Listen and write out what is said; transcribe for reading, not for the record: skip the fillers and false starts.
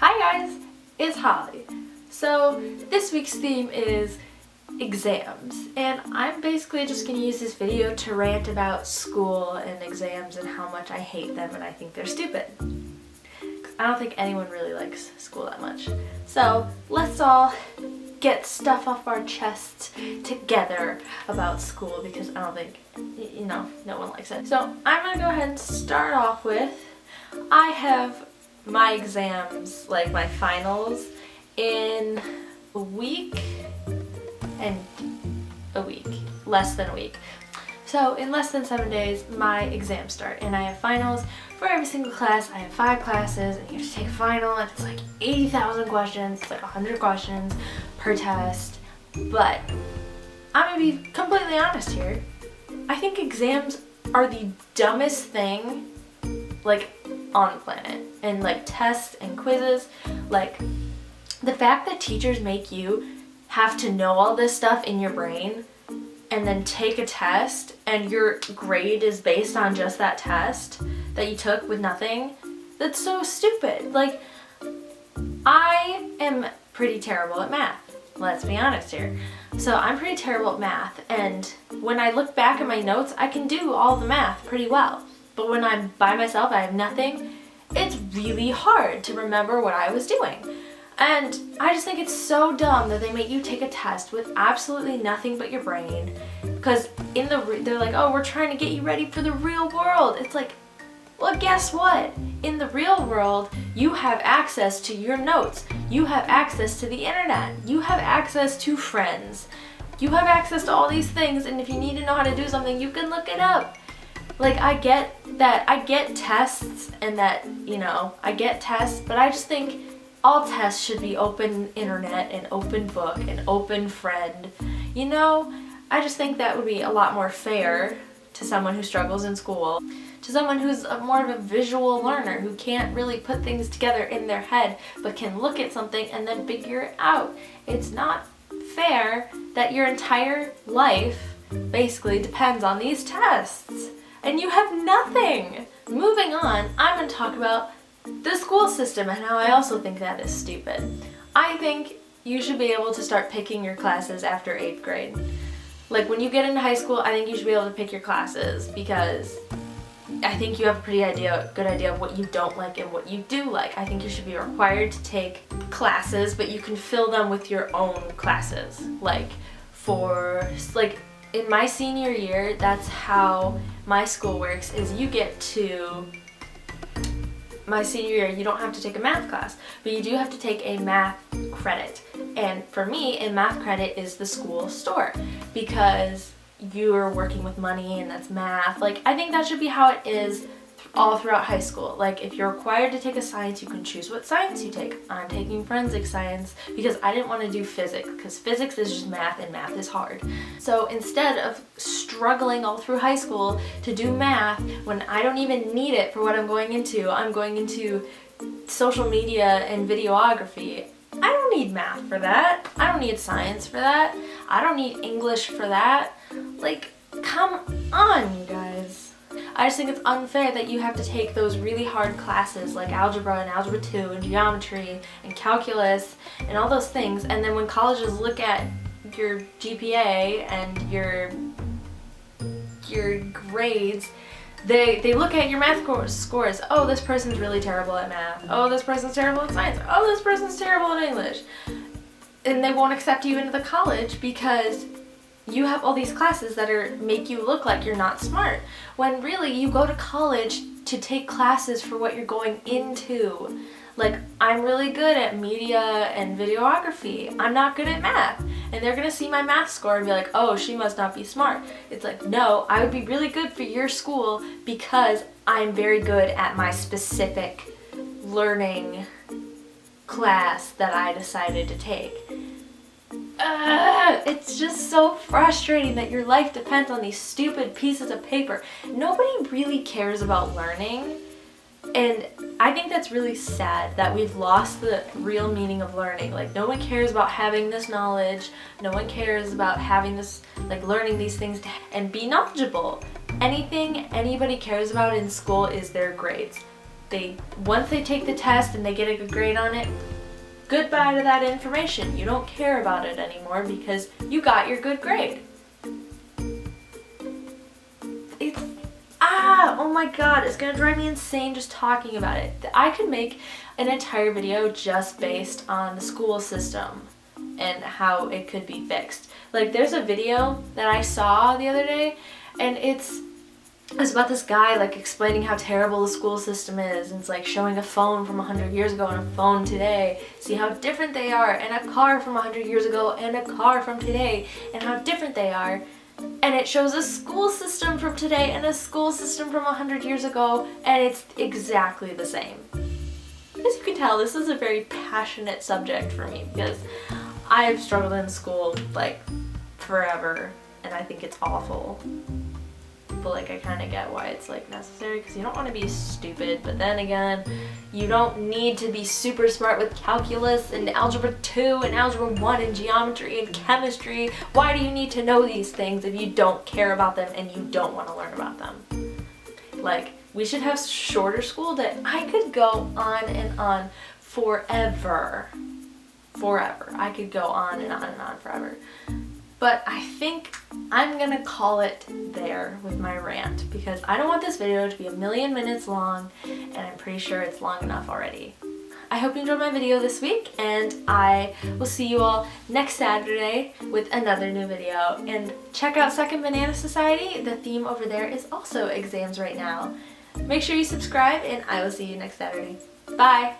Hi guys, it's Holly. So this week's theme is exams, and I'm basically just going to use this video to rant about school and exams and how much I hate them and I think they're stupid. 'Cause I don't think anyone really likes school that much. So let's all get stuff off our chests together about school because I don't think, no one likes it. So I'm going to go ahead and start off with, I have my exams, like my finals, in a week and a week, less than a week. So in less than 7 days, my exams start, and I have finals for every single class. I have 5 classes, and you have to take a final, and it's like 80,000 questions. It's like 100 questions per test. But I'm gonna be completely honest here. I think exams are the dumbest thing, like, on the planet. And like tests and quizzes, like the fact that teachers make you have to know all this stuff in your brain and then take a test and your grade is based on just that test that you took with nothing, that's so stupid. Like, I am pretty terrible at math, let's be honest here. So I'm pretty terrible at math, and when I look back at my notes, I can do all the math pretty well. But when I'm by myself, I have nothing, it's really hard to remember what I was doing. And I just think it's so dumb that they make you take a test with absolutely nothing but your brain. Because they're like, oh, we're trying to get you ready for the real world. It's like, well, guess what? In the real world, you have access to your notes. You have access to the internet. You have access to friends. You have access to all these things, and if you need to know how to do something, you can look it up. Like, I get that, I get tests and that, I get tests, but I just think all tests should be open internet and open book and open friend. I just think that would be a lot more fair to someone who struggles in school, to someone who's more of a visual learner, who can't really put things together in their head, but can look at something and then figure it out. It's not fair that your entire life basically depends on these tests. And you have nothing. Moving on, I'm going to talk about the school system and how I also think that is stupid. I think you should be able to start picking your classes after 8th grade. Like, when you get into high school, I think you should be able to pick your classes because I think you have a pretty good idea of what you don't like and what you do like. I think you should be required to take classes, but you can fill them with your own classes. In my senior year, that's how my school works, is my senior year, you don't have to take a math class, but you do have to take a math credit. And for me, a math credit is the school store because you're working with money and that's math. Like, I think that should be how it is all throughout high school. Like, if you're required to take a science, you can choose what science you take. I'm taking forensic science because I didn't want to do physics, because physics is just math and math is hard. So instead of struggling all through high school to do math when I don't even need it for what I'm going into social media and videography. I don't need math for that. I don't need science for that. I don't need English for that. Like, come on, you guys. I just think it's unfair that you have to take those really hard classes like algebra and algebra 2 and geometry and calculus and all those things, and then when colleges look at your GPA and your grades, they look at your math scores. Oh, this person's really terrible at math. Oh, this person's terrible at science. Oh, this person's terrible at English. And they won't accept you into the college because you have all these classes that make you look like you're not smart, when really you go to college to take classes for what you're going into. Like, I'm really good at media and videography. I'm not good at math. And they're gonna see my math score and be like, oh, she must not be smart. It's like, no, I would be really good for your school because I'm very good at my specific learning class that I decided to take. It's just so frustrating that your life depends on these stupid pieces of paper. Nobody really cares about learning, and I think that's really sad that we've lost the real meaning of learning. Like, no one cares about having this knowledge. No one cares about having this, like, learning these things and be knowledgeable. Anything anybody cares about in school is their grades. once they take the test and they get a good grade on it, goodbye to that information. You don't care about it anymore because you got your good grade. Oh my god, it's gonna drive me insane just talking about it. I could make an entire video just based on the school system and how it could be fixed. Like, there's a video that I saw the other day, and it's about this guy like explaining how terrible the school system is, and it's like showing a phone from 100 years ago and a phone today, see how different they are, and a car from 100 years ago and a car from today, and how different they are. And it shows a school system from today and a school system from 100 years ago, and it's exactly the same. As you can tell, this is a very passionate subject for me because I have struggled in school like forever, and I think it's awful. But like, I kind of get why it's like necessary, because you don't want to be stupid, but then again, you don't need to be super smart with calculus and algebra 2 and algebra 1 and geometry and chemistry. Why do you need to know these things if you don't care about them and you don't want to learn about them? Like, we should have shorter school day. I could go on and on forever. I could go on and on and on forever. But I think I'm gonna call it there with my rant, because I don't want this video to be 1,000,000 minutes long, and I'm pretty sure it's long enough already. I hope you enjoyed my video this week, and I will see you all next Saturday with another new video. And check out Second Banana Society. The theme over there is also exams right now. Make sure you subscribe, and I will see you next Saturday. Bye!